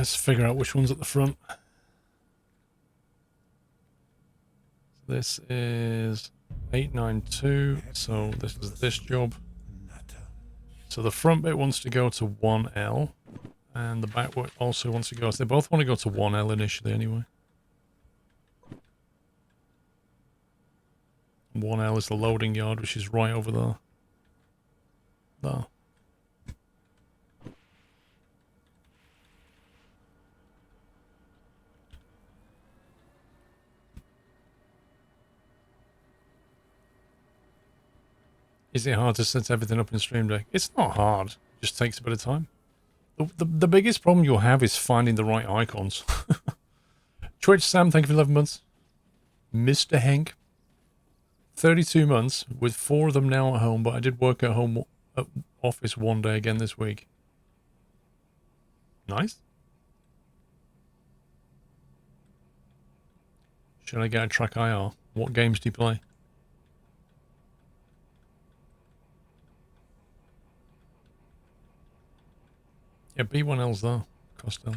Let's figure out which one's at the front. This is 892, so this is this job. So the front bit wants to go to 1L, and the back also wants to go. So they both want to go to 1L initially anyway. 1L is the loading yard, which is right over there. There. Is it hard to set everything up in Stream Deck? It's not hard. It just takes a bit of time. The biggest problem you'll have is finding the right icons. Twitch Sam, thank you for 11 months. Mr. Henk, 32 months, with 4 of them now at home, but I did work at home at office one day again this week. Nice. Should I get a track IR? What games do you play? Yeah, B1L's there. Costel.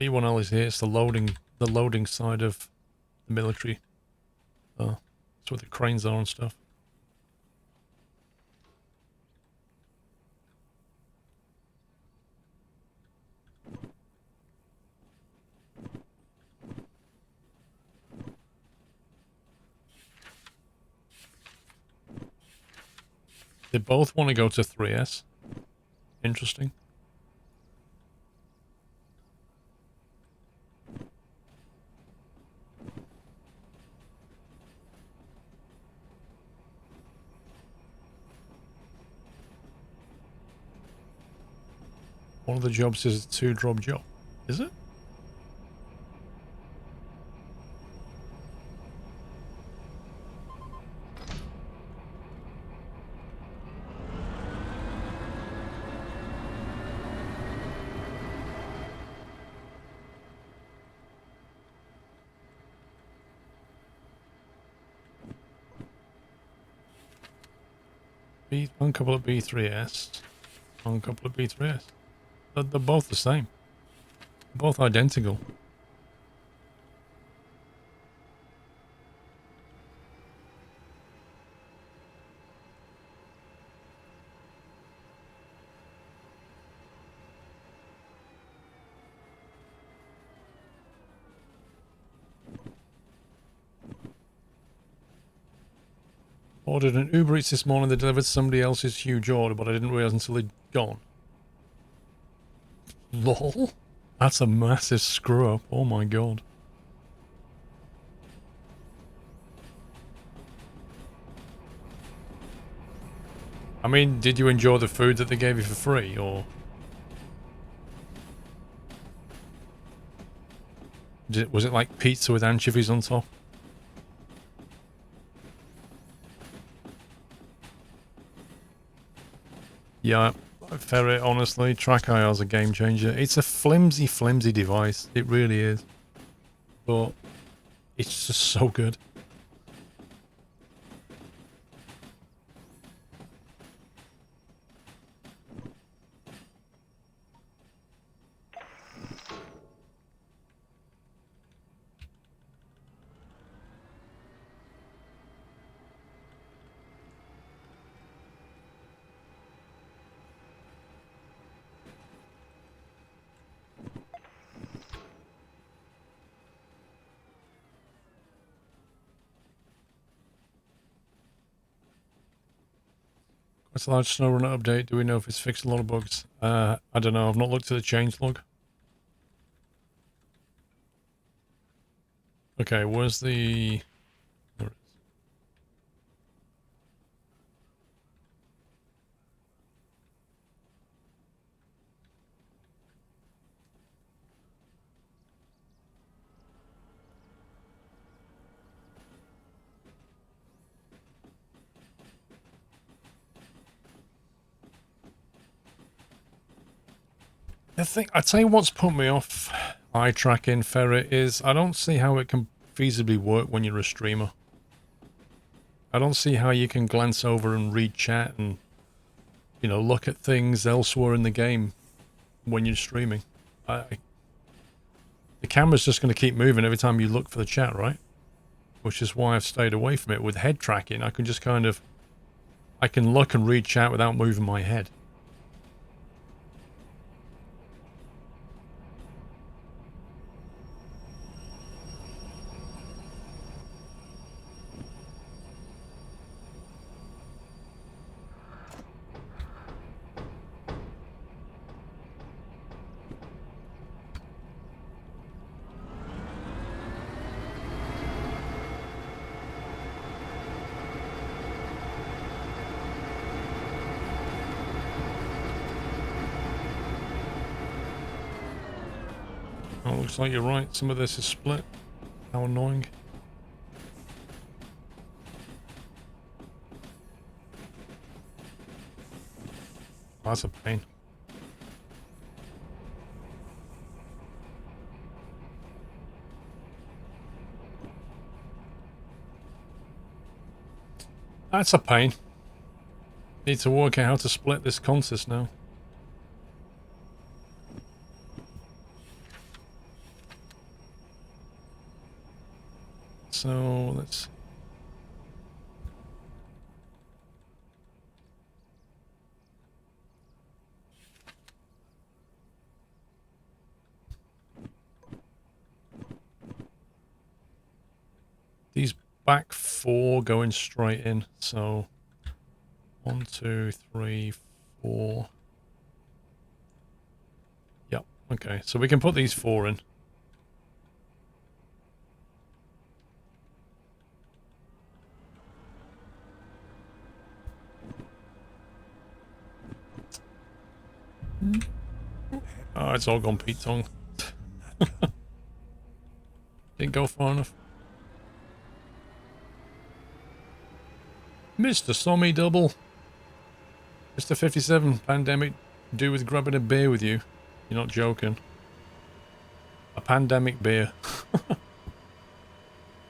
B1L is here. It's the loading side of the military. That's where the cranes are and stuff. They both want to go to 3S. Interesting. One of the jobs is a 2-drop job. Is it? One couple of B3S, one couple of B3S. They're both the same. Both identical. Ordered an Uber Eats this morning. They delivered somebody else's huge order, but I didn't realize until they'd gone. Lol. That's a massive screw up. Oh my god. I mean, did you enjoy the food that they gave you for free, or... was it like pizza with anchovies on top? Yeah, Ferret, honestly, Track IR is a game changer. It's a flimsy, flimsy device. It really is. But it's just so good. It's a large SnowRunner update. Do we know if it's fixed a lot of bugs? I don't know. I've not looked at the changelog. Okay, where's the... There it is. I'd say what's put me off eye tracking Ferret is I don't see how it can feasibly work when you're a streamer. I don't see how you can glance over and read chat and you know, look at things elsewhere in the game when you're streaming. The camera's just going to keep moving every time you look for the chat, right? Which is why I've stayed away from it. With head tracking, I can just kind of... I can look and read chat without moving my head. Oh, looks like you're right. Some of this is split. How annoying. That's a pain. That's a pain. Need to work out how to split this consist now. So let's... These back four going straight in, so 1, 2, 3, 4. Yep, okay, so we can put these 4 in. Oh, it's all gone Pete Tong. Didn't go far enough. Mr. Sommy Double. Mr. 57, pandemic do with grabbing a beer with you. You're not joking. A pandemic beer.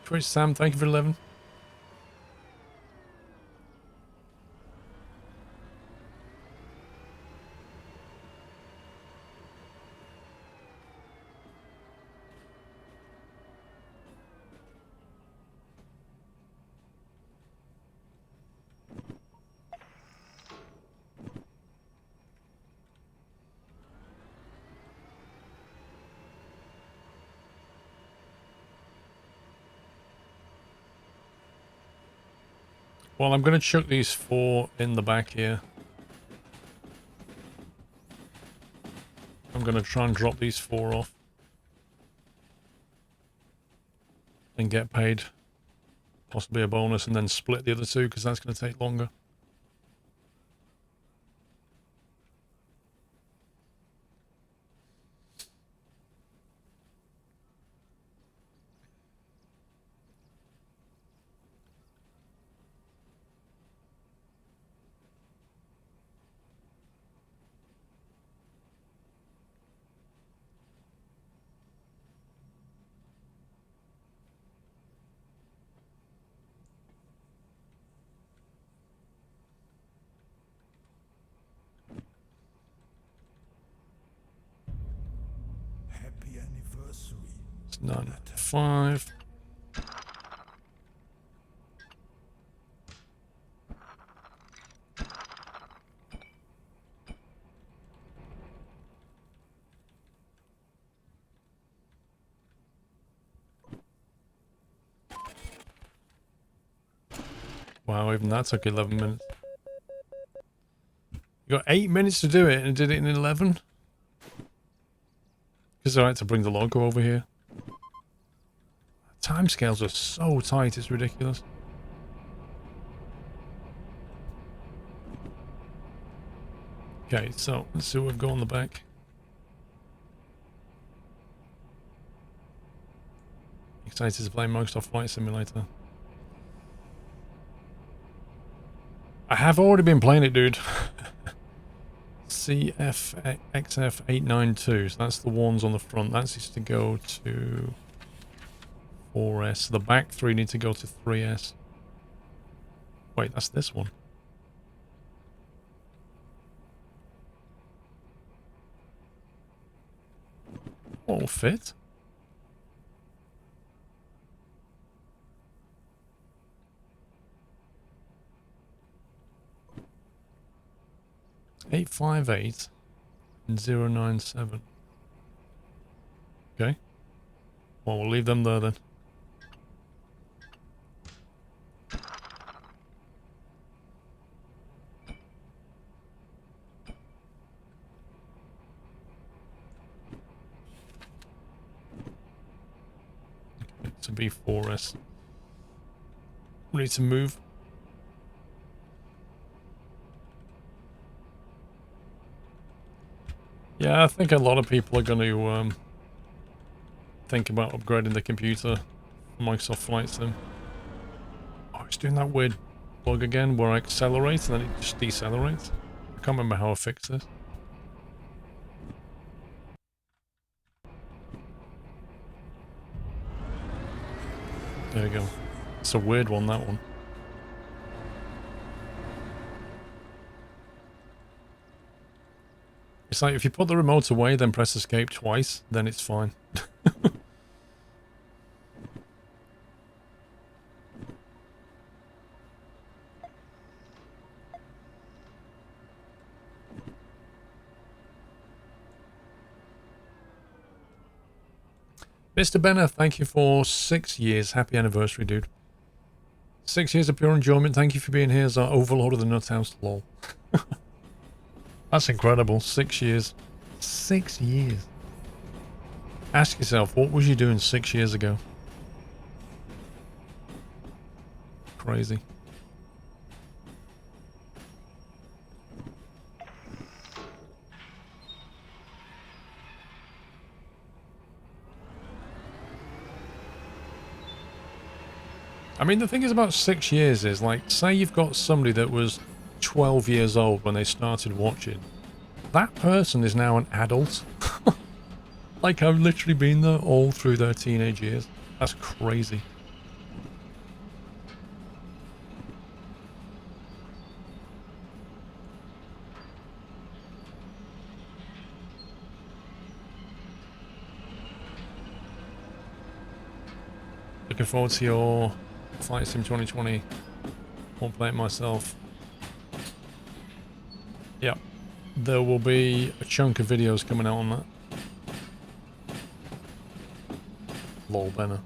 Twitch Sam, thank you for 11. Well, I'm going to chuck these 4 in the back here. I'm going to try and drop these 4 off. And get paid. Possibly a bonus, and then split the other 2, because that's going to take longer. It's 995. Wow, even that took 11 minutes. You got 8 minutes to do it and did it in 11? Because I had to bring the logo over here. Timescales are so tight, it's ridiculous. Okay, so let's see what we've got on the back. Excited to play Microsoft Flight Simulator. I have already been playing it, dude. CFXF892, so that's the ones on the front. That's used to go to 4S. The back 3 need to go to 3S. Wait, that's this one. That'll fit. $858 and 097. Okay. Well, we'll leave them there then. Okay, it's a B4S. We need to move. Yeah, I think a lot of people are going to think about upgrading the computer for Microsoft Flight Sim. Oh, it's doing that weird bug again where I accelerate and then it just decelerates. I can't remember how I fixed this. There you go. It's a weird one, that one. It's like if you put the remote away, then press escape twice, then it's fine. Mr. Benner, thank you for 6 years. Happy anniversary, dude. 6 years of pure enjoyment. Thank you for being here as our overlord of the Nut House. Lol. That's incredible. 6 years. 6 years. Ask yourself, what was you doing 6 years ago? Crazy. I mean, the thing is about 6 years is, like, say you've got somebody that was 12 years old when they started watching. That person is now an adult. Like, I've literally been there all through their teenage years. That's crazy. Looking forward to your Flight Sim 2020. Won't play it myself. Yep. There will be a chunk of videos coming out on that. Lol, Benner.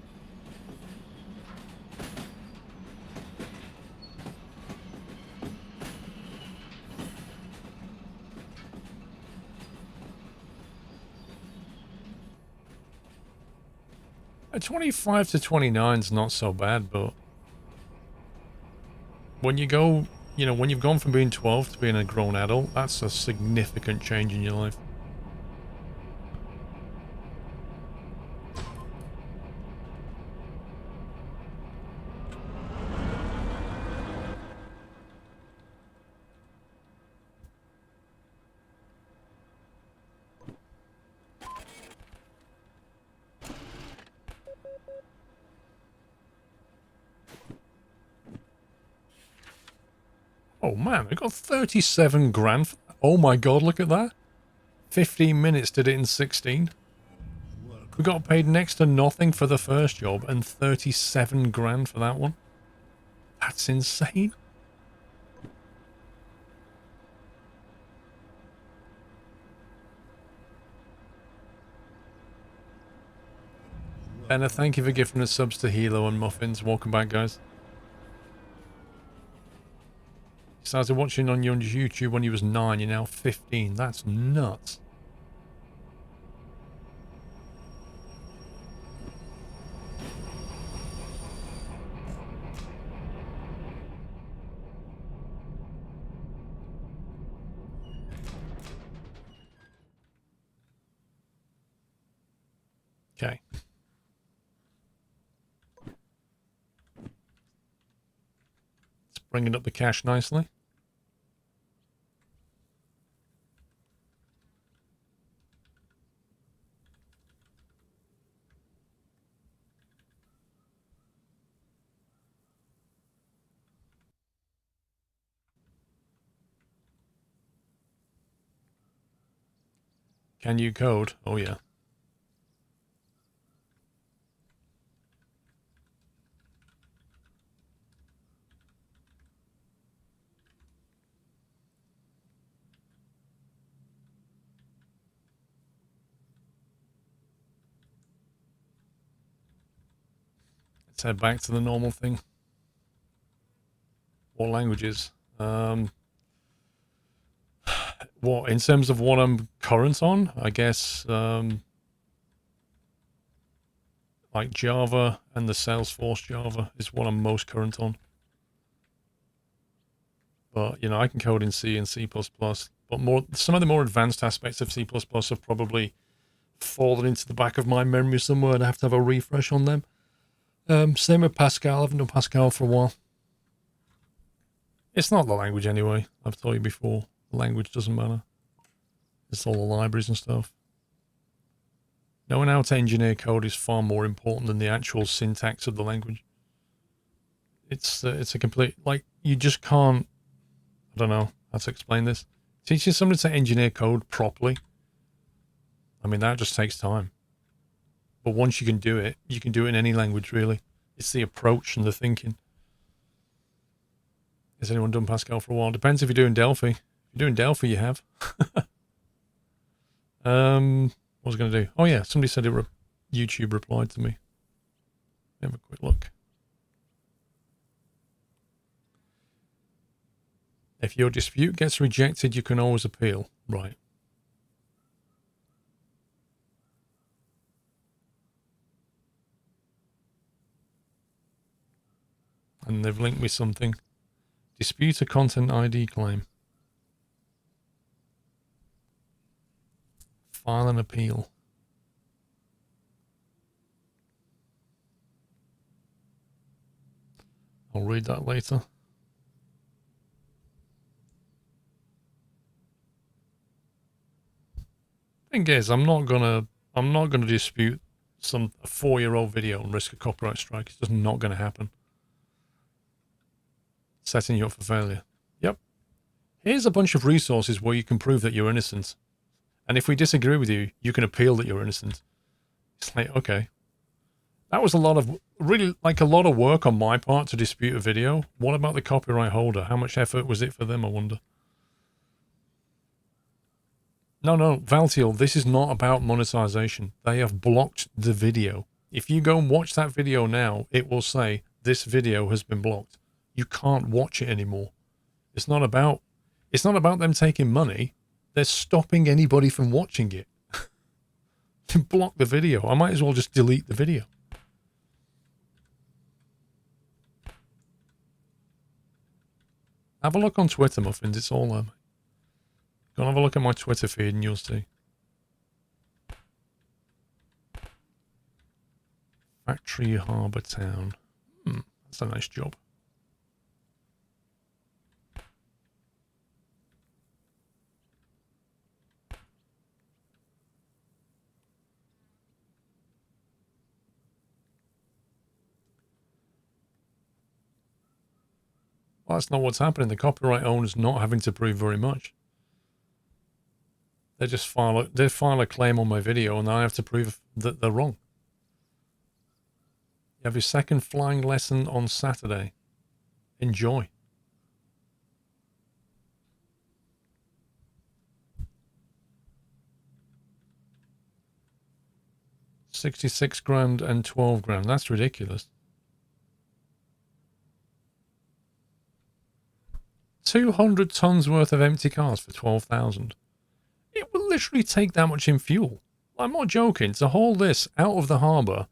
A 25 to 29 is not so bad, but when you go, you know, when you've gone from being 12 to being a grown adult, that's a significant change in your life. Oh man, I got 37 grand. Oh my god, look at that. 15 minutes did it in 16. We got paid next to nothing for the first job and 37 grand for that one. That's insane. Benna, thank you for gifting us subs to Hilo and Muffins. Welcome back, guys. He started watching on your YouTube when he was 9. You're now 15. That's nuts. Okay. It's bringing up the cash nicely. Can you code? Oh, yeah. Let's head back to the normal thing. What languages? What, in terms of what I'm current on? I guess, like Java and the Salesforce Java is what I'm most current on. But, you know, I can code in C and C++. But some of the more advanced aspects of C++ have probably fallen into the back of my memory somewhere, and I have to have a refresh on them. Same with Pascal. I haven't done Pascal for a while. It's not the language anyway. I've told you before. The language doesn't matter. It's all the libraries and stuff. Knowing how to engineer code is far more important than the actual syntax of the language. It's a complete, like, you just can't, I don't know how to explain this. Teaching somebody to engineer code properly, I mean, that just takes time. But once you can do it in any language, really. It's the approach and the thinking. Has anyone done Pascal for a while? Depends if you're doing Delphi. If you're doing Delphi, you have. What was I going to do? Oh, yeah, somebody said YouTube replied to me. Let me have a quick look. If your dispute gets rejected, you can always appeal. Right. And they've linked me something. Dispute a content ID claim. File an appeal. I'll read that later. Thing is, I'm not gonna dispute a 4-year-old video and risk a copyright strike. It's just not gonna happen. Setting you up for failure. Yep. Here's a bunch of resources where you can prove that you're innocent. And if we disagree with you, you can appeal that you're innocent. It's like, okay. That was a lot of work on my part to dispute a video. What about the copyright holder? How much effort was it for them, I wonder? No, Valtiel, this is not about monetization. They have blocked the video. If you go and watch that video now, it will say, this video has been blocked. You can't watch it anymore. It's not about them taking money. They're stopping anybody from watching it. To block the video. I might as well just delete the video. Have a look on Twitter, Muffins. It's all there, mate. Go and have a look at my Twitter feed and you'll see. Factory Harbour Town. That's a nice job. Well, that's not what's happening. The copyright owner's not having to prove very much. They just file a claim on my video and I have to prove that they're wrong. You have your second flying lesson on Saturday. Enjoy. $66,000 and $12,000. That's ridiculous. 200 tons worth of empty cars for 12,000. It will literally take that much in fuel. I'm not joking. To haul this out of the harbour,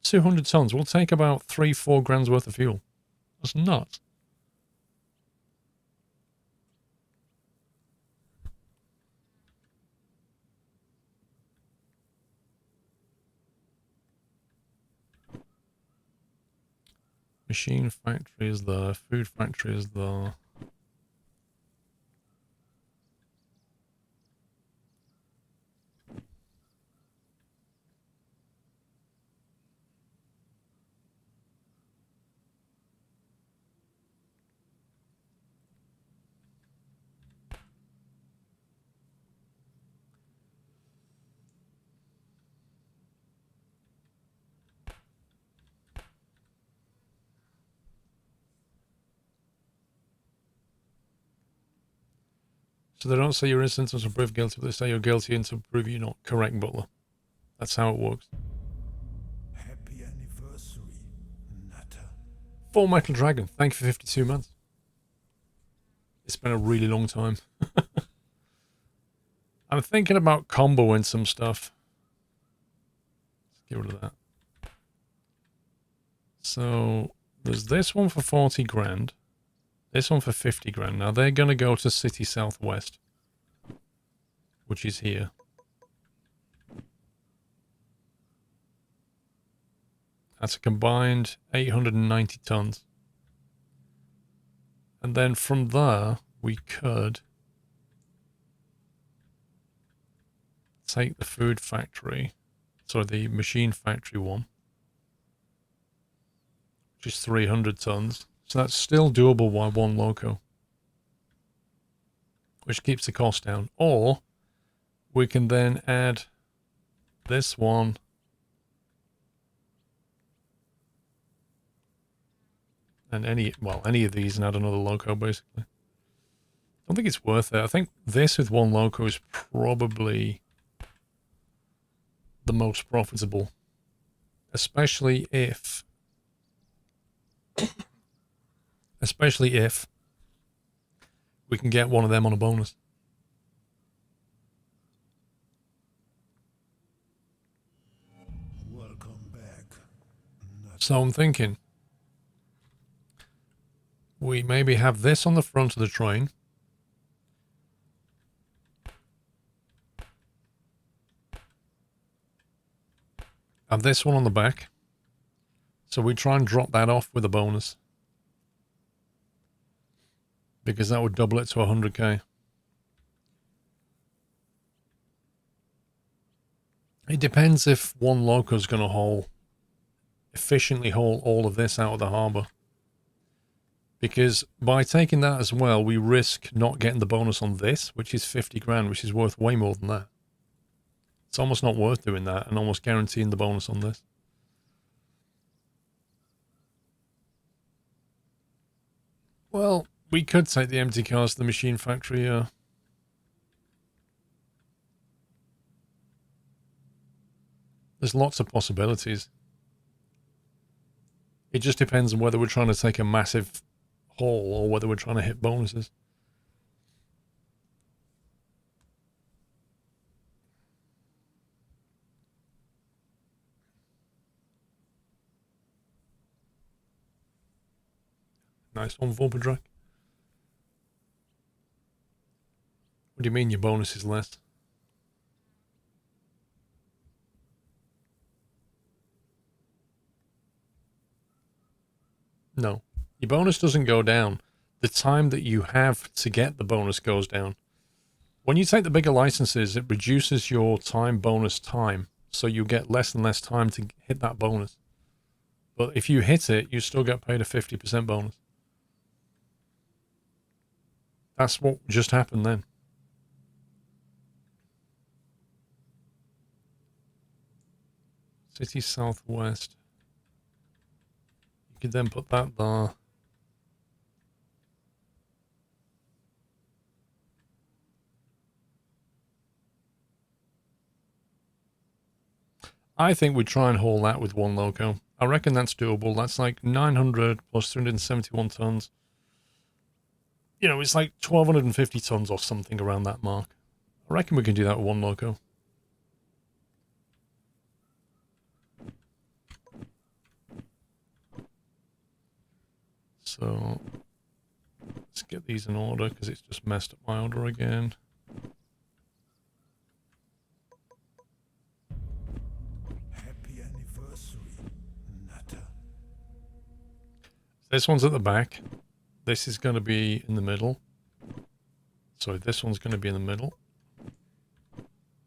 200 tons will take about 3-4 grand's worth of fuel. That's nuts. Machine factory is there. Food factory is there. So they don't say you're innocent until proved guilty, but they say you're guilty until prove you're not. Correct, Butler. That's how it works. Happy anniversary, Full Metal Dragon, thank you for 52 months. It's been a really long time. I'm thinking about comboing some stuff. Let's get rid of that. So, there's this one for 40 grand. This one for 50 grand. Now, they're going to go to City Southwest, which is here. That's a combined 890 tons. And then from there, we could take the food factory, sorry, the machine factory one, which is 300 tons. So that's still doable by one loco, which keeps the cost down. Or we can then add this one and any of these and add another loco, basically. I don't think it's worth it. I think this with one loco is probably the most profitable, especially if we can get one of them on a bonus. Welcome back. So I'm thinking we maybe have this on the front of the train. Have this one on the back. So we try and drop that off with a bonus, because that would double it to 100k. It depends if one loco is going to efficiently haul all of this out of the harbour. Because by taking that as well, we risk not getting the bonus on this, which is 50 grand, which is worth way more than that. It's almost not worth doing that and almost guaranteeing the bonus on this. Well, we could take the empty cars to the machine factory, There's lots of possibilities. It just depends on whether we're trying to take a massive haul or whether we're trying to hit bonuses. Nice one, Vorpadrack. What do you mean your bonus is less? No. Your bonus doesn't go down. The time that you have to get the bonus goes down. When you take the bigger licenses, it reduces your time bonus time. So you get less and less time to hit that bonus. But if you hit it, you still get paid a 50% bonus. That's what just happened then. City Southwest. You could then put that there. I think we'd try and haul that with one loco. I reckon that's doable. That's like 900 plus 371 tons. You know, it's like 1,250 tons or something around that mark. I reckon we can do that with one loco. So let's get these in order because it's just messed up my order again. Happy anniversary, Nutter. This one's at the back. This is going to be in the middle. Sorry, this one's going to be in the middle.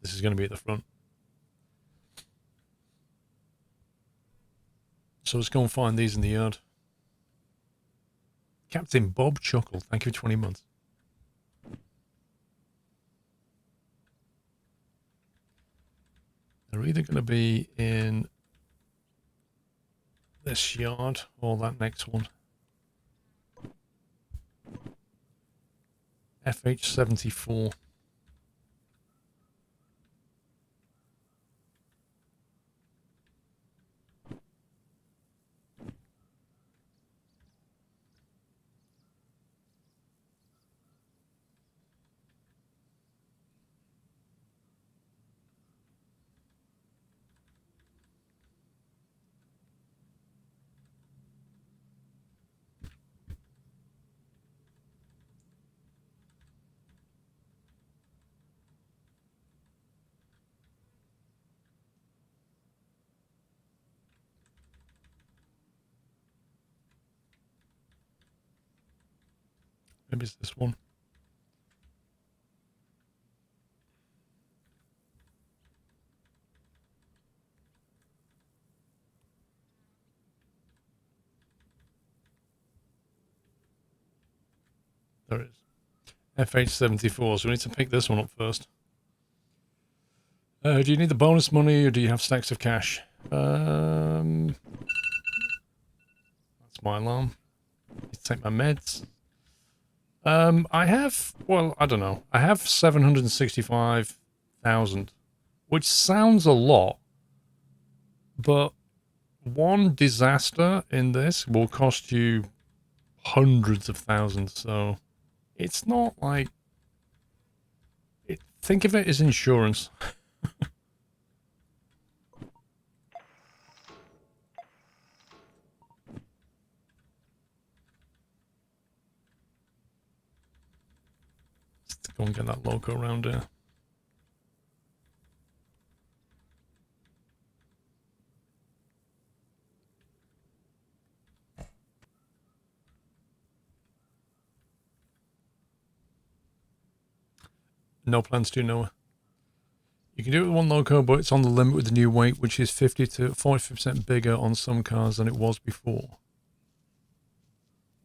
This is going to be at the front. So let's go and find these in the yard. Captain Bob Chuckle, thank you for 20 months. They're either going to be in this yard or that next one. FH74. Maybe it's this one. There it is. FH74, so we need to pick this one up first. Do you need the bonus money or do you have stacks of cash? That's my alarm. Need to take my meds. I have, well, I don't know. I have 765,000, which sounds a lot, but one disaster in this will cost you hundreds of thousands, so it's not like... think of it as insurance. Let's go and get that loco around here. No plans to, Noah. You can do it with one loco, but it's on the limit with the new weight, which is 50 to 40% bigger on some cars than it was before.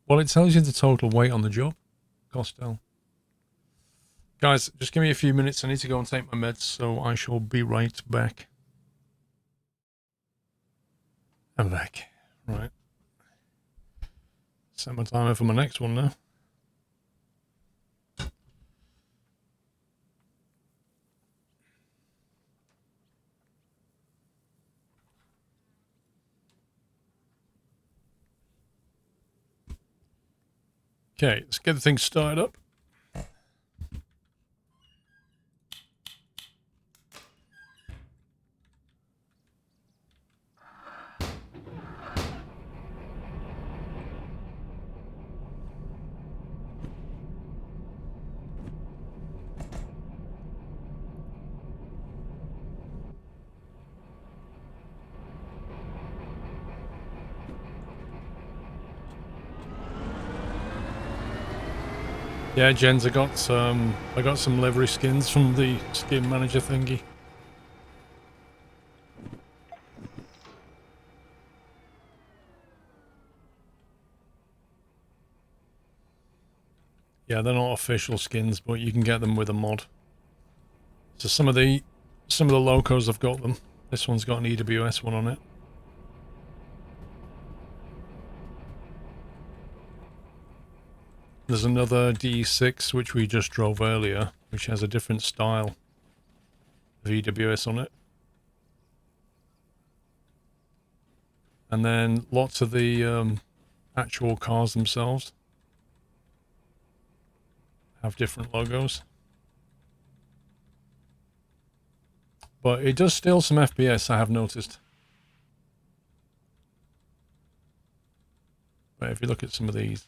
Well, it tells you the total weight on the job. Costel. Guys, just give me a few minutes. I need to go and take my meds, so I shall be right back. I'm back. Right. Set my timer for my next one now. Okay, let's get the thing started up. Yeah, Jens, I got some livery skins from the skin manager thingy. Yeah, they're not official skins, but you can get them with a mod. So some of the locos have got them. This one's got an EWS one on it. There's another D6 which we just drove earlier, which has a different style of EWS on it. And then lots of the actual cars themselves have different logos. But it does steal some FPS, I have noticed. But if you look at some of these.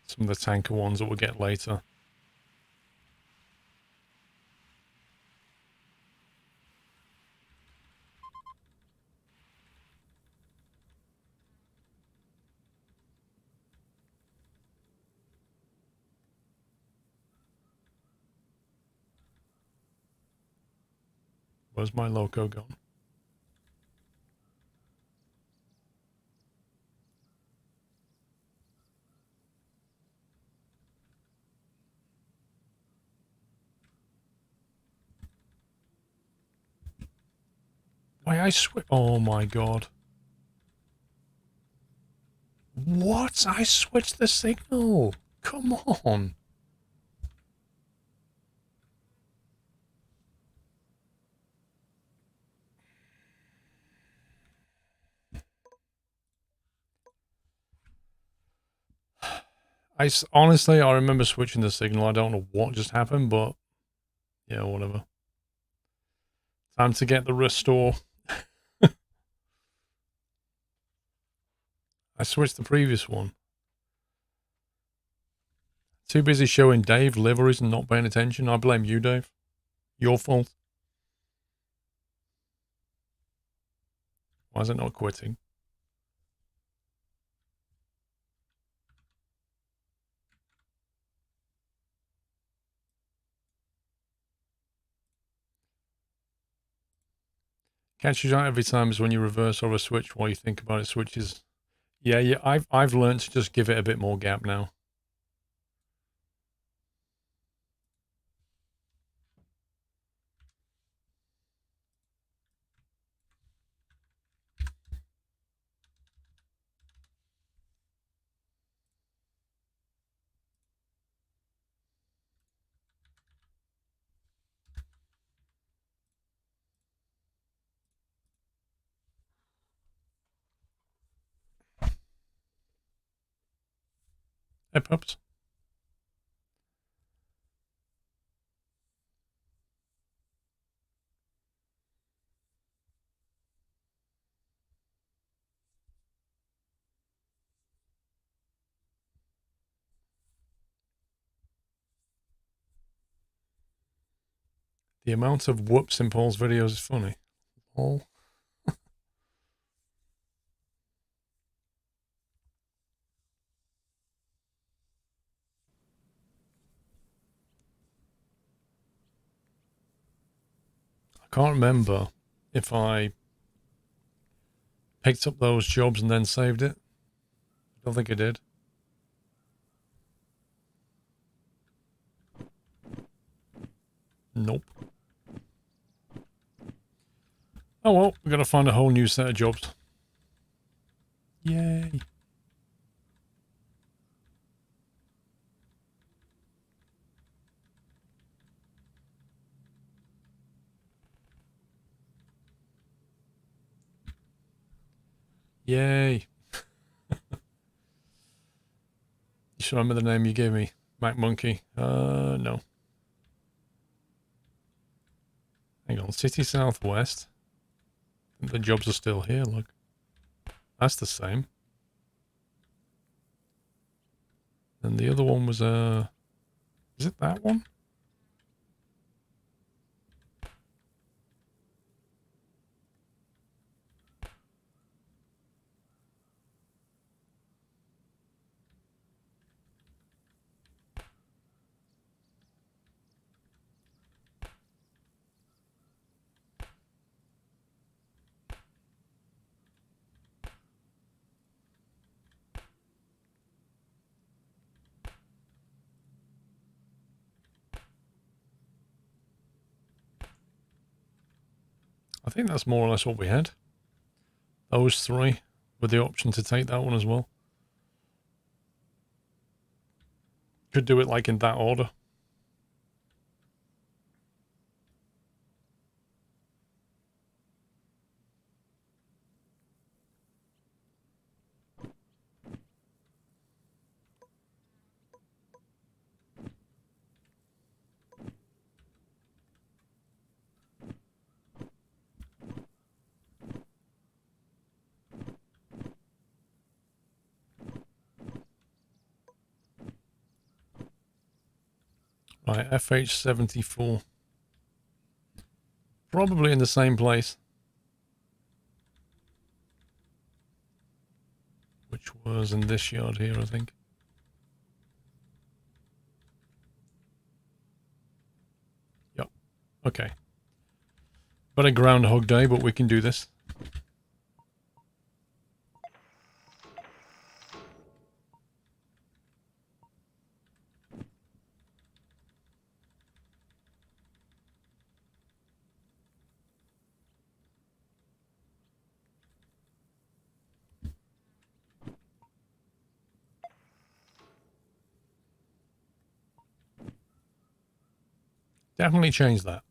Some of the tanker ones that we'll get later. Where's my loco gone? Why I switch? Oh my god. What? I switched the signal. Come on. Honestly, I remember switching the signal. I don't know what just happened, but yeah, whatever. Time to get the restore. I switched the previous one. Too busy showing Dave liveries and not paying attention. I blame you, Dave. Your fault. Why is it not quitting? Catches you out every time is when you reverse or a switch while you think about it. Switches. Yeah. I've learned to just give it a bit more gap now. Hey, pups. The amount of whoops in Paul's videos is funny. Paul. I can't remember if I picked up those jobs and then saved it. I don't think I did. Nope. Oh well, we're going to find a whole new set of jobs. Yay. Yay. You should remember the name you gave me. Mac Monkey. No. Hang on. City Southwest. The jobs are still here, look. That's the same. And the other one was, is it that one? I think that's more or less what we had. Those three with the option to take that one as well. Could do it like in that order. Right, FH74. Probably in the same place. Which was in this yard here, I think. Yep. Okay. But a Groundhog Day, but we can do this. Definitely change that.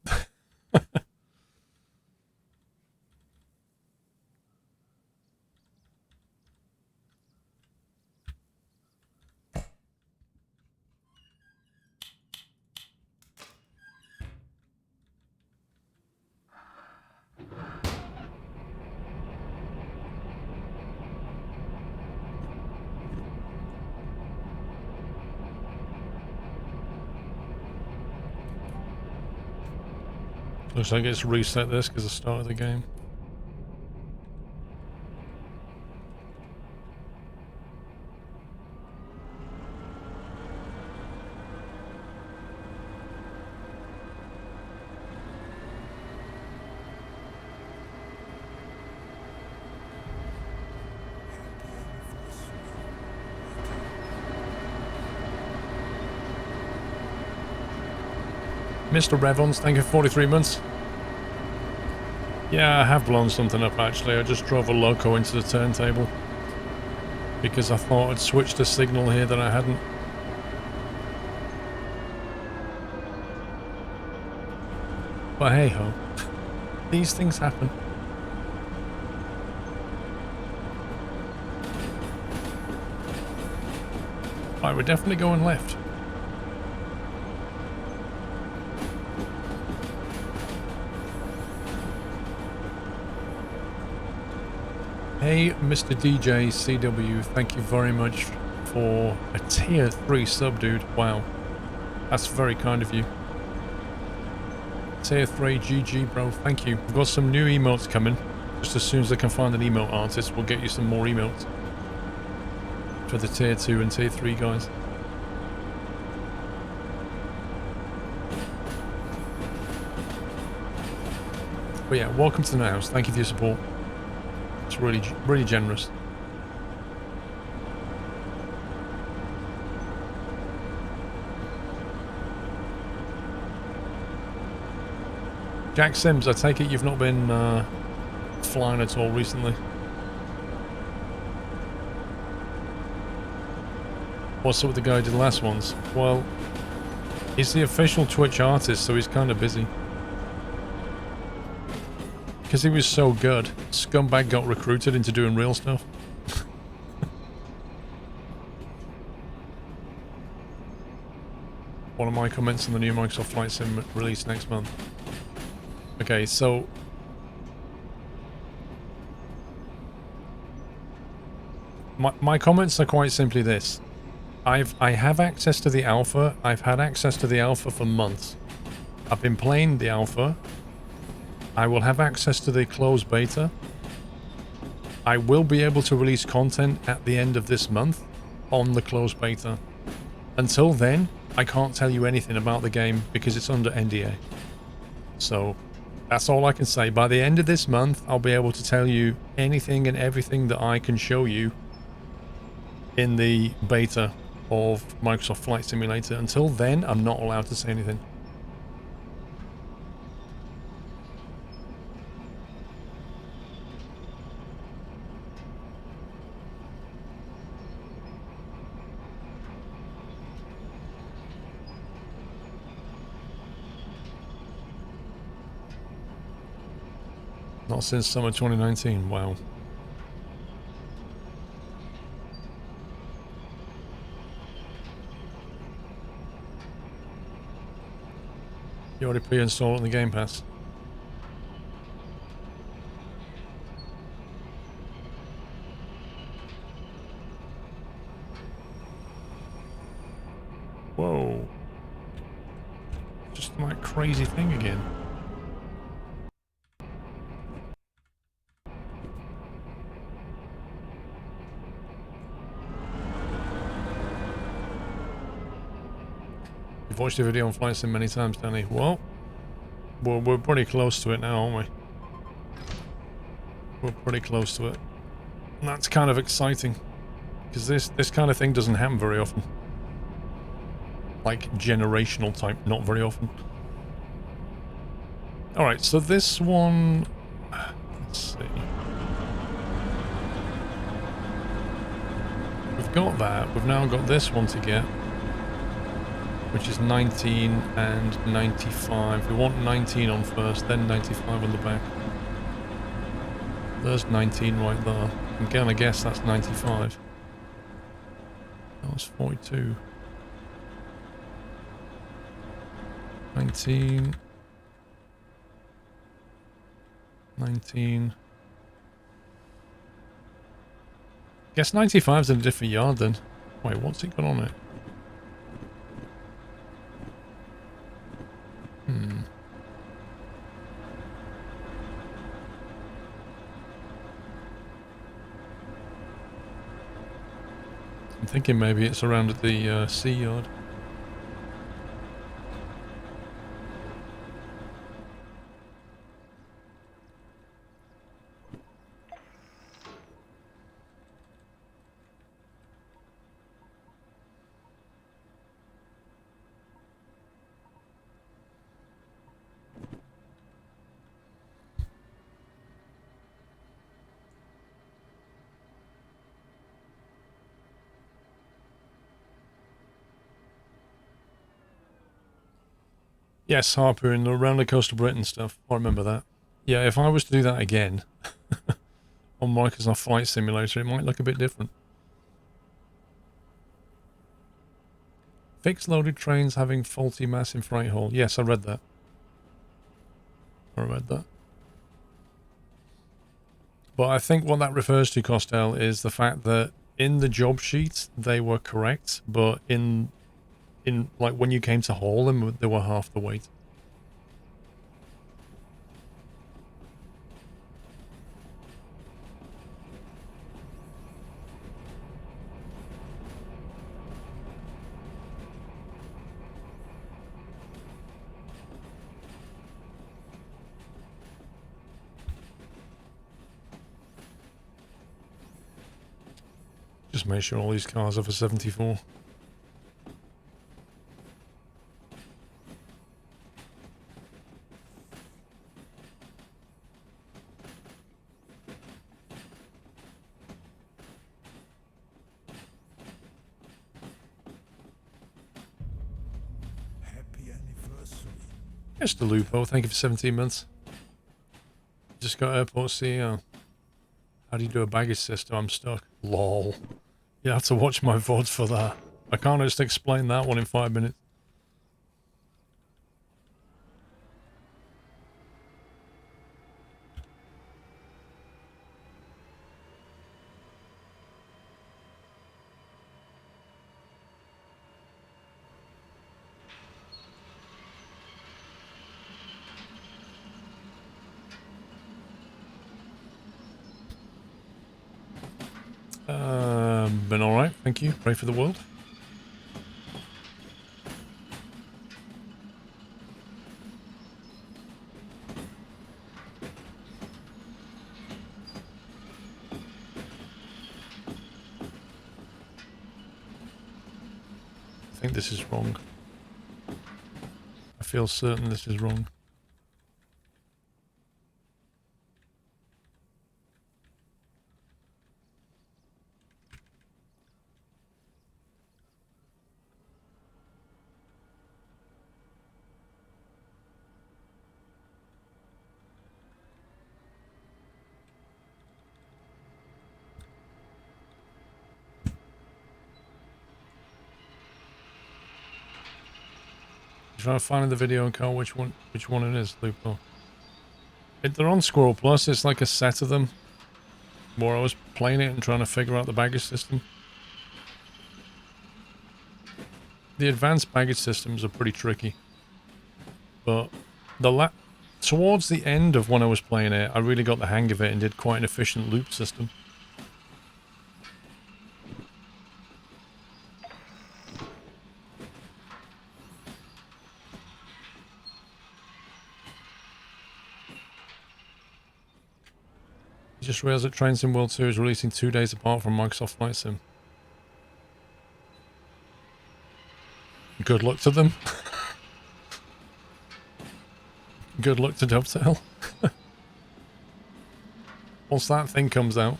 Looks like it's reset this because I started the game. Mr. Revons, thank you for 43 months. Yeah, I have blown something up actually. I just drove a loco into the turntable because I thought I'd switched a signal here that I hadn't. But hey ho, these things happen. Right, we're definitely going left. Hey, Mr. DJ CW, thank you very much for a tier 3 sub, dude. Wow, that's very kind of you. Tier 3 GG, bro. Thank you. We've got some new emotes coming. Just as soon as I can find an emote artist, we'll get you some more emotes for the tier 2 and tier 3 guys. But yeah, welcome to the house. Thank you for your support. It's really, really generous. Jack Sims, I take it you've not been flying at all recently. What's up with the guy who did the last ones? Well, he's the official Twitch artist, so he's kind of busy. Because he was so good, Scumbag got recruited into doing real stuff. One of my comments on the new Microsoft Flight Sim release next month. Okay, so my comments are quite simply this. I have access to the alpha. I've had access to the alpha for months. I've been playing the alpha. I will have access to the closed beta. I will be able to release content at the end of this month on the closed beta. Until then, I can't tell you anything about the game because it's under NDA. So that's all I can say. By the end of this month, I'll be able to tell you anything and everything that I can show you in the beta of Microsoft Flight Simulator. Until then, I'm not allowed to say anything. Not since summer 2019, wow. You already pre-installed it on the Game Pass. Whoa. Just that crazy thing again. You've watched the video on Flight Sim many times, Danny. Well, we're pretty close to it now, aren't we? We're pretty close to it. And that's kind of exciting. Because this kind of thing doesn't happen very often. Like generational type, not very often. Alright, so this one... Let's see. We've got that. We've now got this one to get. Which is 19 and 95. We want 19 on first, then 95 on the back. There's 19 right there. I'm gonna guess that's 95. That was 42. 19. 19. Guess 95's in a different yard then. Wait, what's it got on it? I'm thinking maybe it's around at the sea yard. Yes, harpoon around the coast of Britain stuff. I remember that. Yeah, if I was to do that again on Microsoft Flight Simulator, it might look a bit different. Fixed loaded trains having faulty mass in freight hall. Yes, I read that. I read that. But I think what that refers to, Costel, is the fact that in the job sheet they were correct, but in like when you came to haul them, they were half the weight. Just make sure all these cars are for 74. Happy anniversary. Mr. Lupo, thank you for 17 months. Just got airport CEO. How do you do a baggage system? I'm stuck. Lol. You have to watch my VODs for that. I can't just explain that one in 5 minutes. Been alright, thank you. Pray for the world. I think this is wrong. I feel certain this is wrong. Trying to find in the video and count which one it is, Lupo. They're on SquirrelPlus. It's like a set of them where I was playing it and trying to figure out the baggage system. The advanced baggage systems are pretty tricky, but towards the end of when I was playing it, I really got the hang of it and did quite an efficient loop system. Just realised that Train Sim World 2 is releasing 2 days apart from Microsoft Flight Sim. Good luck to them. Good luck to Dovetail. Once that thing comes out.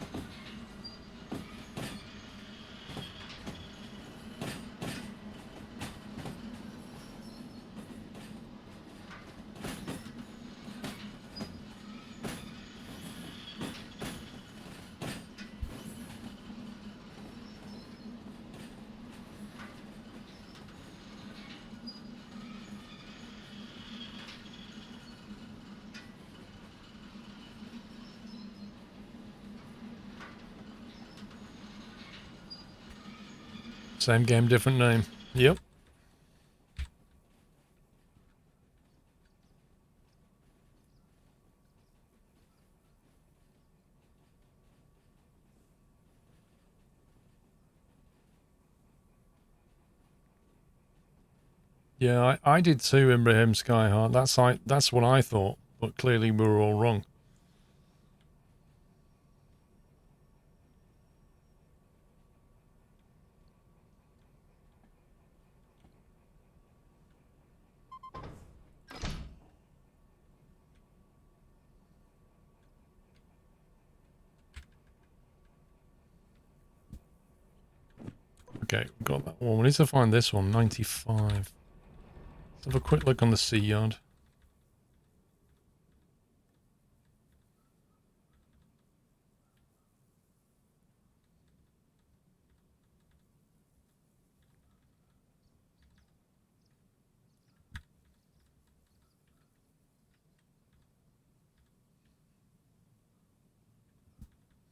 Same game, different name. Yep. Yeah, I did too, Ibrahim Skyheart. That's what I thought, but clearly we were all wrong. Okay, got that one. We need to find this one, 95. Let's have a quick look on the sea yard.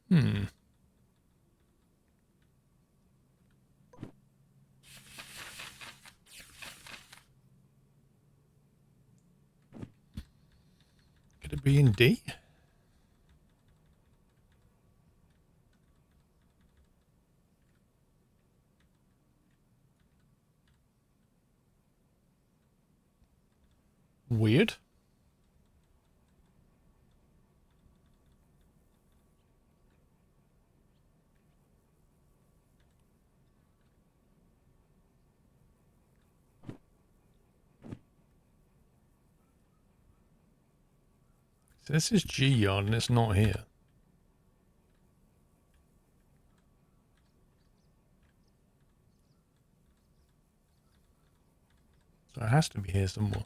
Hmm. Could it be in D? Weird. So this is G yard and it's not here. So it has to be here somewhere.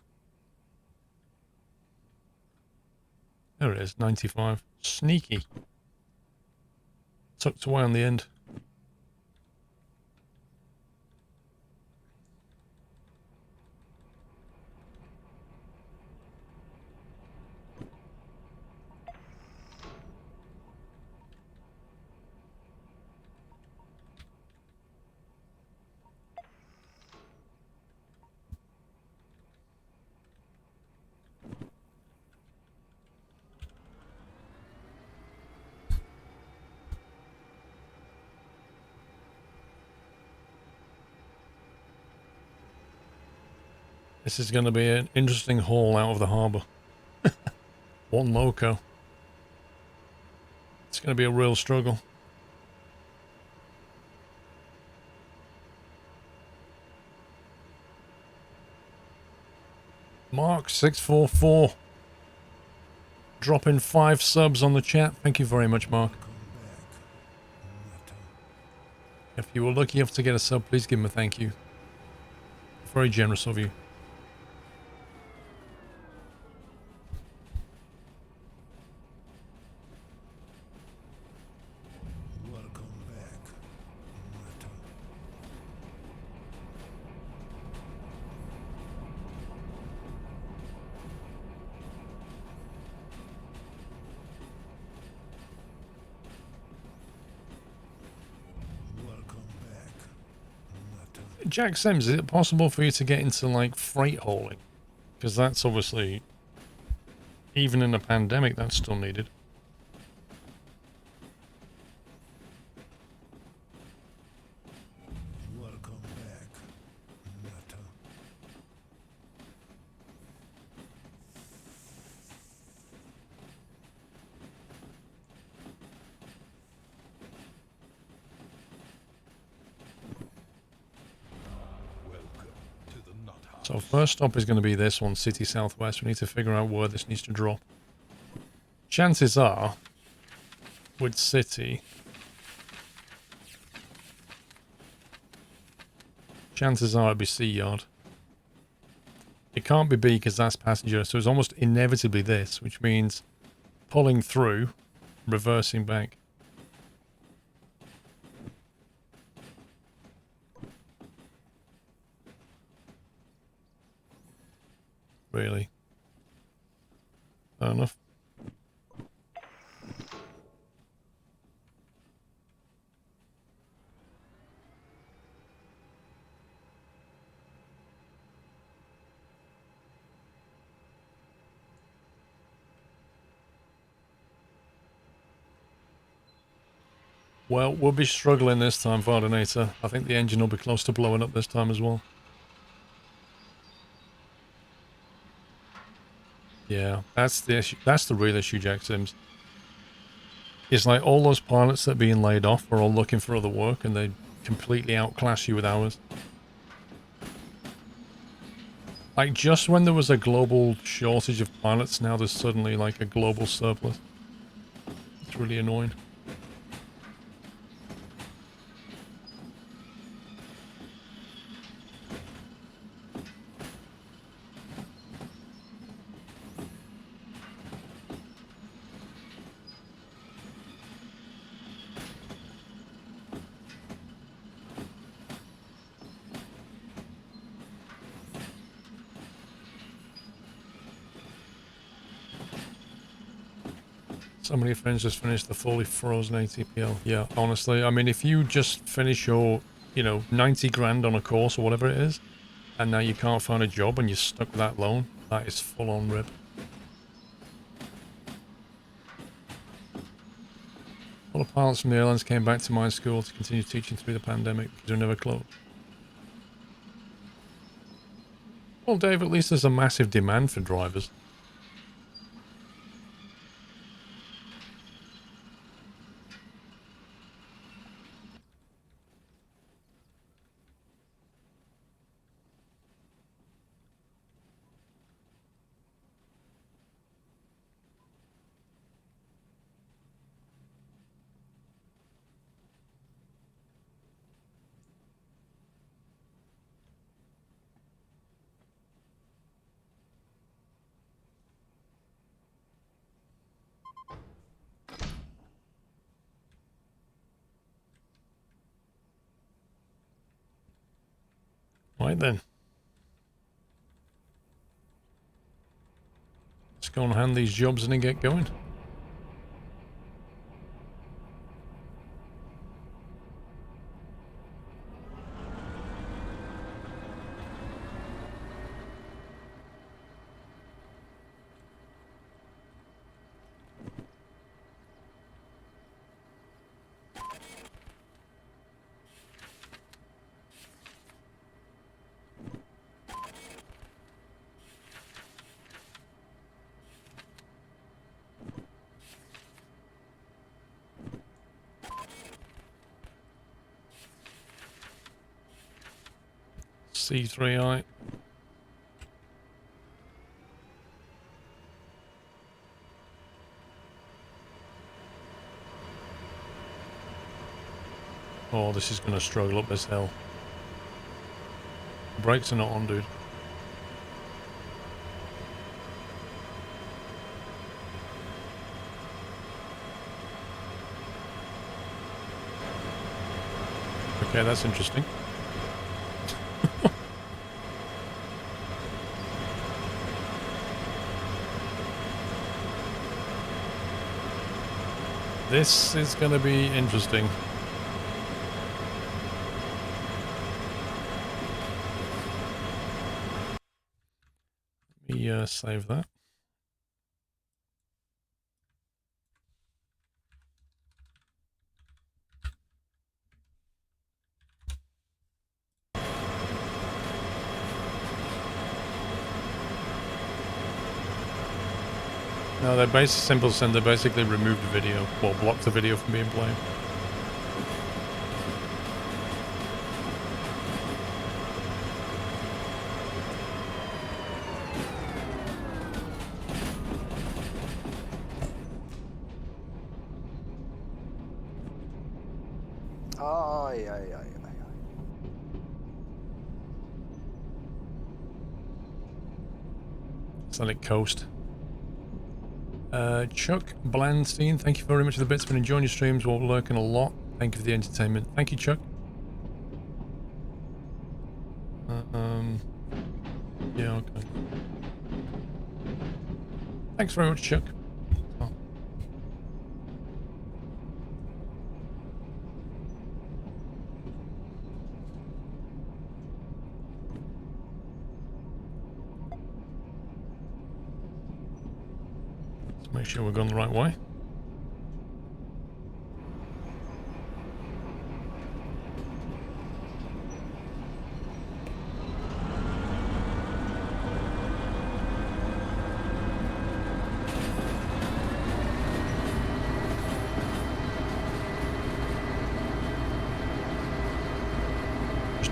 There it is, 95. Sneaky. Tucked away on the end. This is going to be an interesting haul out of the harbour. One loco. It's going to be a real struggle. Mark 644 dropping 5 subs on the chat. Thank you very much, Mark. If you were lucky enough to get a sub, please give him a thank you. Very generous of you. Jack Sims, is it possible for you to get into like freight hauling? Because that's obviously, even in a pandemic, that's still needed. So first stop is going to be this one, City Southwest. We need to figure out where this needs to drop. Chances are, with City, chances are it'd be C Yard. It can't be B because that's passenger, so it's almost inevitably this, which means pulling through, reversing back. Really? Fair enough. Well, we'll be struggling this time, Vardonator. I think the engine will be close to blowing up this time as well. Yeah, that's the issue. That's the real issue, Jack Sims. It's like all those pilots that are being laid off are all looking for other work and they completely outclass you with hours. Like, just when there was a global shortage of pilots, now there's suddenly like a global surplus. It's really annoying. So many friends just finished the fully frozen ATPL. Yeah, honestly, I mean, if you just finish your, 90 grand on a course or whatever it is, and now you can't find a job and you're stuck with that loan, that is full on rip. All the pilots from the airlines came back to my school to continue teaching through the pandemic because they were never closed. Well, Dave, at least there's a massive demand for drivers. Right then. Let's go and hand these jobs in and get going. C3I. Oh, this is going to struggle up this hill. Brakes are not on, dude. Okay, that's interesting. This is going to be interesting. Let me save that. No, they're basically simple send. They basically removed the video, or blocked the video from being played. Ay, ay, ay, ay. Sonic Coast. Chuck Blandstein, thank you very much for the bits. Been enjoying your streams while lurking a lot. Thank you for the entertainment. Thank you, Chuck. Yeah, okay. Thanks very much, Chuck. Oh. Let's make sure we're going the right way.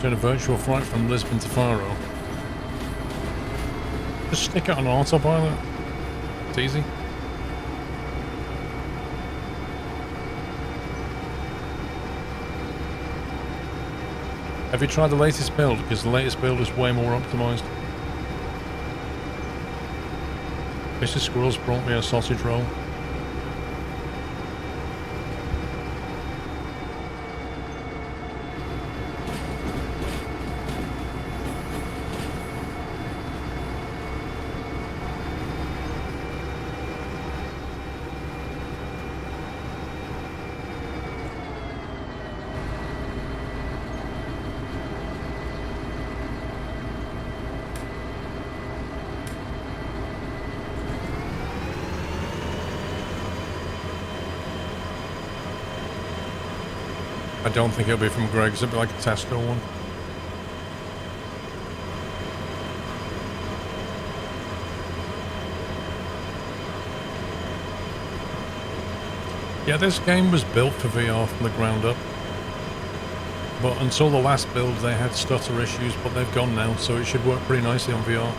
Doing a virtual flight from Lisbon to Faro. Just stick it on autopilot. It's easy. Have you tried the latest build? Because the latest build is way more optimized. Mr. Squirrel's brought me a sausage roll. I don't think it'll be from Greg's. It'll be like a Tesco one. Yeah, this game was built for VR from the ground up. But until the last build, they had stutter issues, but they've gone now, so it should work pretty nicely on VR.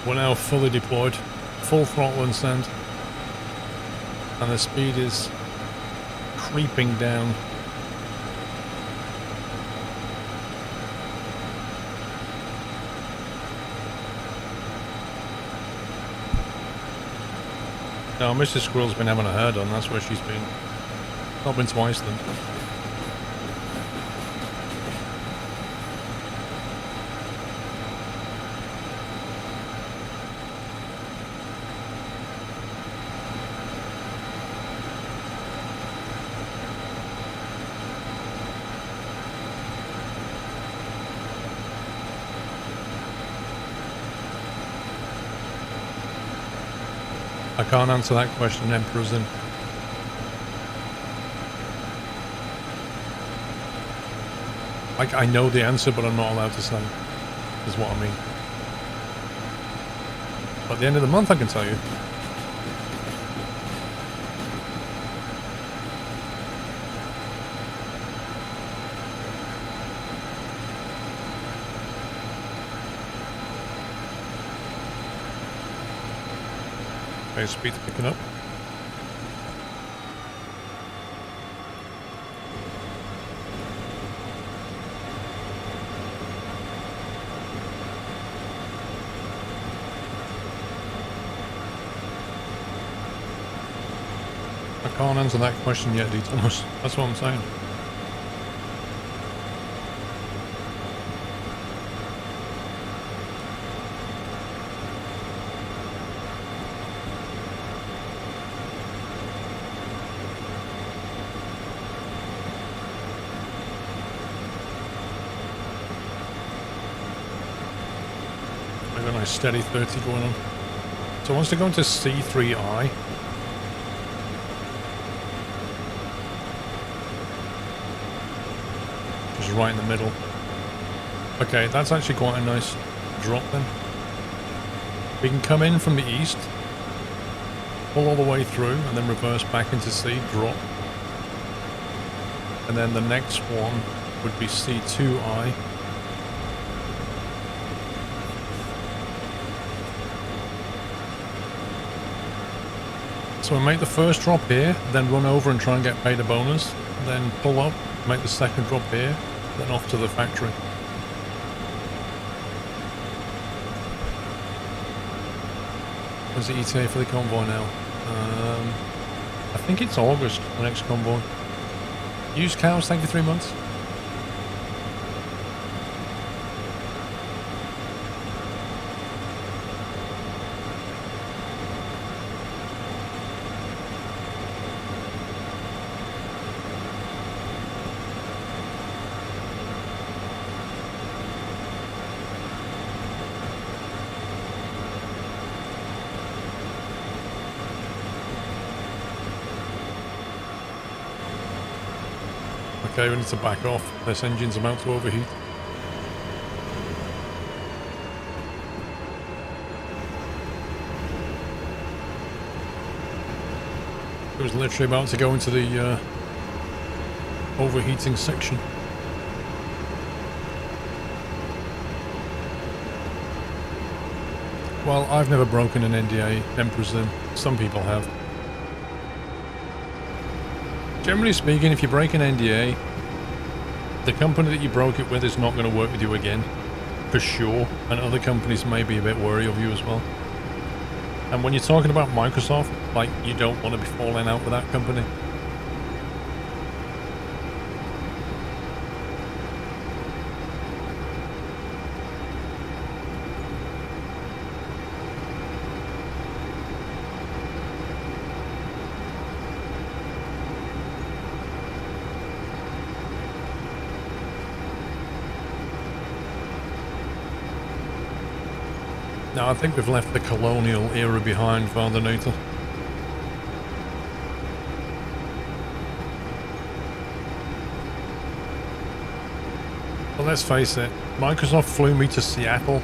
We're now fully deployed, full throttle and send, and the speed is creeping down. Now Mrs. Squirrel's been having her hair done, that's where she's been. Not been to Iceland. I can't answer that question, Emperor's in. Like, I know the answer, but I'm not allowed to say, is what I mean. But at the end of the month, I can tell you. Okay, speed's picking up. I can't answer that question yet, D. Thomas. That's what I'm saying. I've got a nice steady 30 going on. So once to go into C3I, which is right in the middle. Okay, that's actually quite a nice drop then. We can come in from the east, pull all the way through, and then reverse back into C, drop. And then the next one would be C2I. So we make the first drop here, then run over and try and get paid a bonus, then pull up, make the second drop here, then off to the factory. When's the ETA for the convoy now? I think it's August, the next convoy. Used cows, thank you for 3 months. Okay, we need to back off. This engine's about to overheat. It was literally about to go into the overheating section. Well, I've never broken an NDA, Emperor's in. Some people have. Generally speaking, if you break an NDA, the company that you broke it with is not going to work with you again, for sure, and other companies may be a bit wary of you as well. And when you're talking about Microsoft, like, you don't want to be falling out with that company. Now, I think we've left the colonial era behind, Father Nathan. But let's face it, Microsoft flew me to Seattle,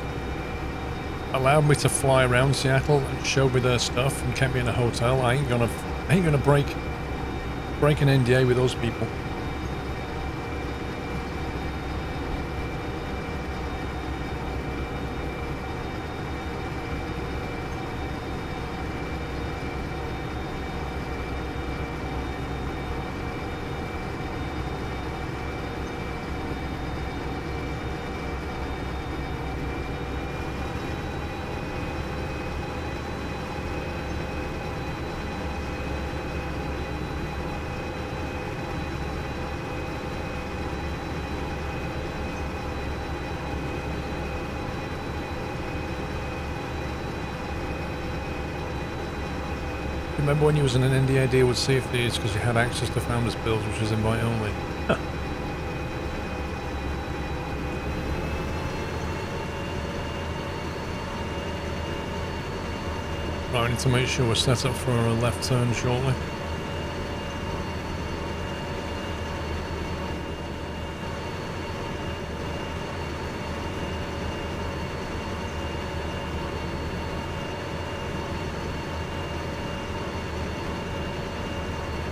allowed me to fly around Seattle and showed me their stuff and kept me in a hotel. I ain't gonna break an NDA with those people. Remember when you was in an NDA deal with Sea of Thieves because you had access to Founders Builds, which was invite only? Huh. Right, I need to make sure we're set up for a left turn shortly.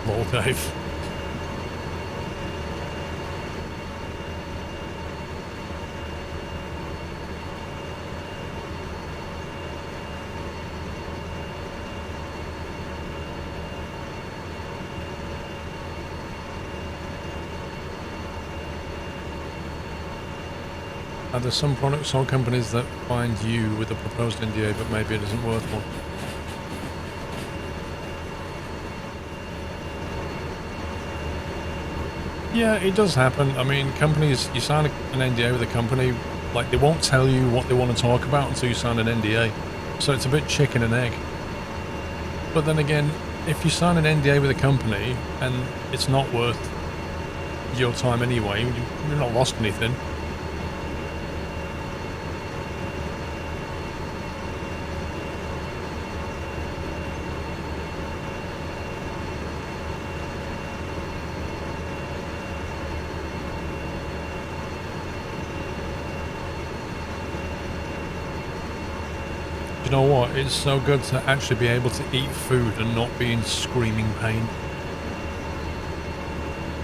Lol, Dave. There's some products or companies that find you with a proposed NDA, but maybe it isn't worth one. Yeah, it does happen. I mean, companies, you sign an NDA with a company, like, they won't tell you what they want to talk about until you sign an NDA. So it's a bit chicken and egg. But then again, if you sign an NDA with a company and it's not worth your time anyway, you've not lost anything. You know what, it's so good to actually be able to eat food and not be in screaming pain.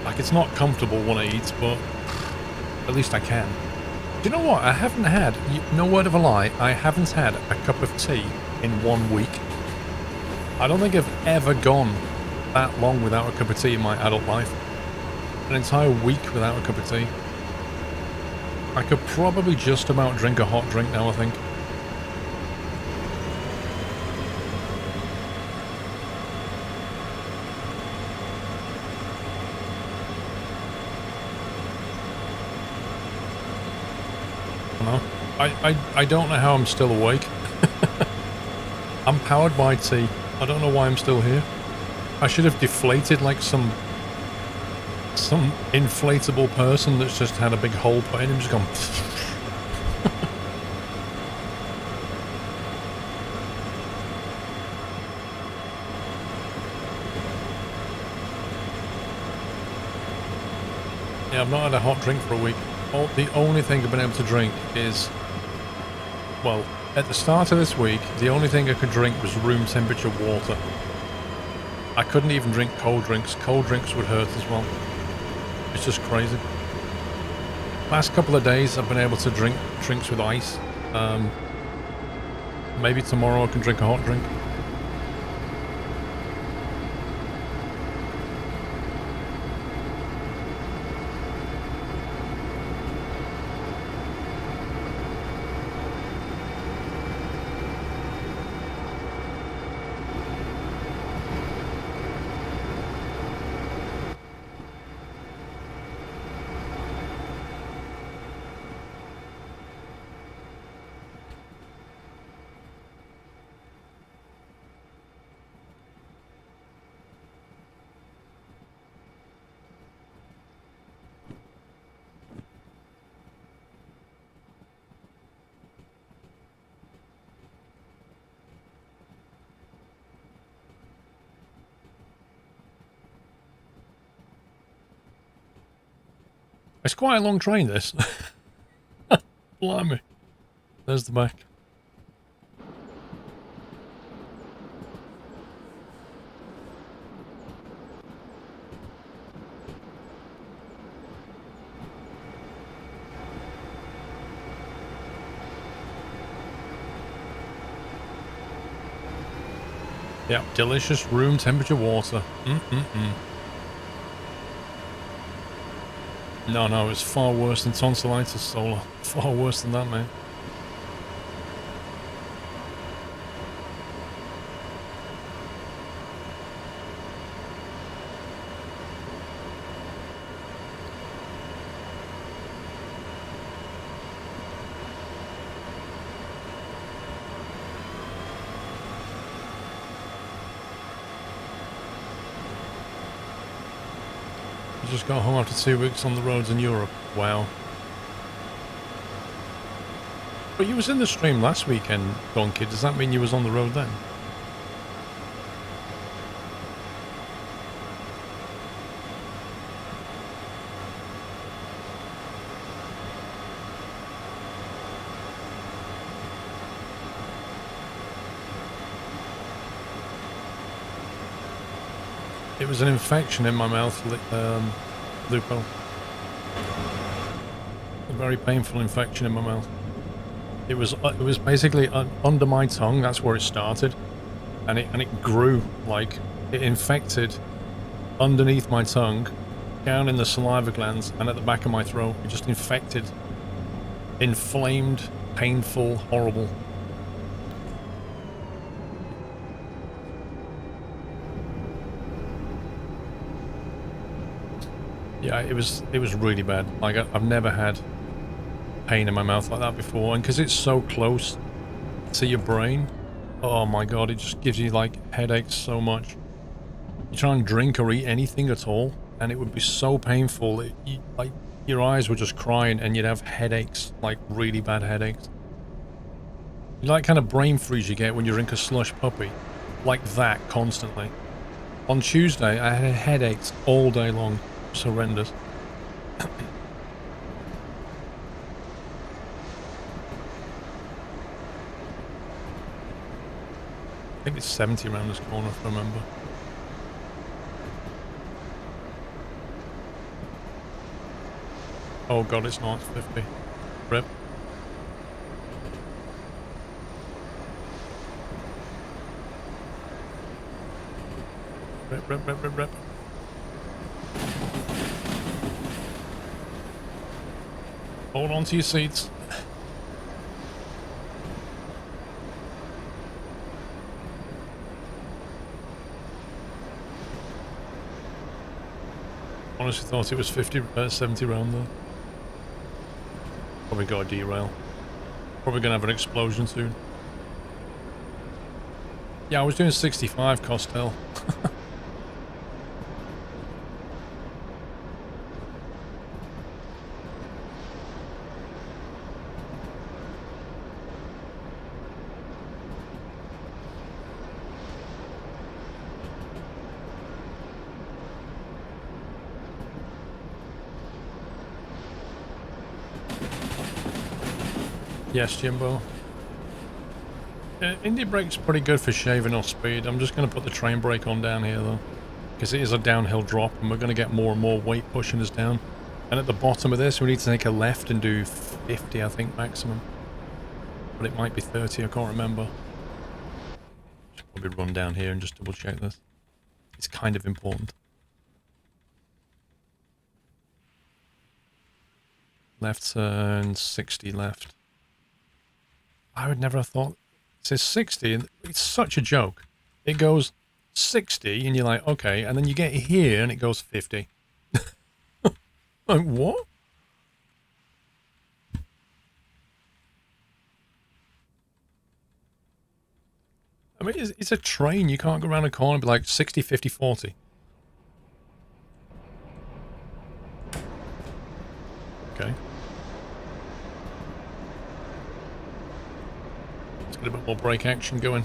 Like, it's not comfortable when I eat, but at least I can. Do you know what, I haven't had, no word of a lie, I haven't had a cup of tea in 1 week. I don't think I've ever gone that long without a cup of tea in my adult life. An entire week without a cup of tea. I could probably just about drink a hot drink now, I think. I don't know how I'm still awake. I'm powered by tea. I don't know why I'm still here. I should have deflated like some inflatable person that's just had a big hole put in him, just gone. Yeah, I've not had a hot drink for a week. The only thing I've been able to drink is, well, at the start of this week, the only thing I could drink was room temperature water. I couldn't even drink cold drinks. Cold drinks would hurt as well. It's just crazy. Last couple of days, I've been able to drink drinks with ice. Maybe tomorrow I can drink a hot drink. It's quite a long train, this. Blimey. There's the back. Yep, delicious room temperature water. No, it's far worse than tonsillitis solar. Far worse than that, mate. Just got home after 2 weeks on the roads in Europe. Wow. But you was in the stream last weekend, Donkey. Does that mean you was on the road then? It was an infection in my mouth, Lupo. A very painful infection in my mouth. It was basically under my tongue. That's where it started, and it grew, like it infected underneath my tongue, down in the saliva glands, and at the back of my throat. It just infected, inflamed, painful, horrible. Yeah, it was really bad. Like I've never had pain in my mouth like that before, and because it's so close to your brain, oh my god, it just gives you like headaches so much. You try and drink or eat anything at all, and it would be so painful that like your eyes were just crying, and you'd have headaches, like really bad headaches. You like kind of brain freeze you get when you drink a slush puppy, like that constantly. On Tuesday, I had headaches all day long. It's horrendous. I think it's 70 around this corner, if I remember. Oh god, it's not. It's 50. Rip. Rip. Hold on to your seats. Honestly thought it was 70 round there. Probably got a derail. Probably gonna have an explosion soon. Yeah, I was doing 65 Costel. Yes, Jimbo. Indie brake's pretty good for shaving off speed. I'm just going to put the train brake on down here though, because it is a downhill drop and we're going to get more and more weight pushing us down. And at the bottom of this we need to take a left and do 50, I think, maximum. But it might be 30, I can't remember. Should probably run down here and just double check this. It's kind of important. Left turn, 60 left. I would never have thought. It says 60, and it's such a joke. It goes 60, and you're like, okay, and then you get here, and it goes 50. Like, what? I mean, it's a train. You can't go around a corner and be like 60, 50, 40. Okay. Get a bit more brake action going.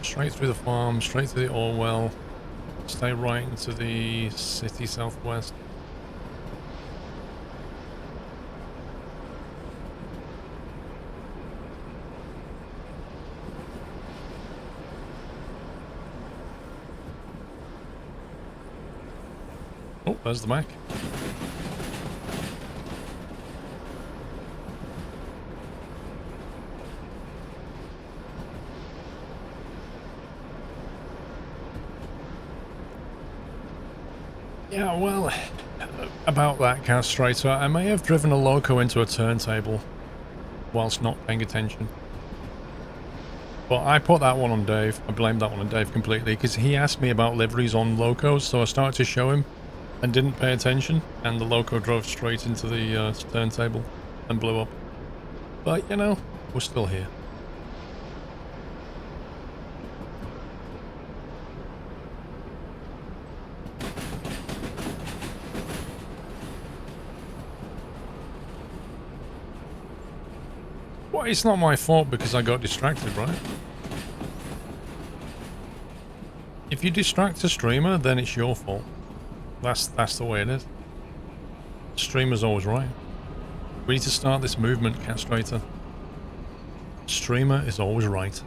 Straight through the farm, straight to the oil well. Stay right into the city southwest. Oh, there's the Mac. Yeah, well, about that castrator, I may have driven a loco into a turntable whilst not paying attention. But I put that one on Dave. I blamed that one on Dave completely because he asked me about liveries on locos, so I started to show him and didn't pay attention, and the loco drove straight into the turntable and blew up. But, you know, we're still here. Well, it's not my fault because I got distracted, right? If you distract a streamer, then it's your fault. That's the way it is. Streamer's always right. We need to start this movement, castrator. Streamer is always right.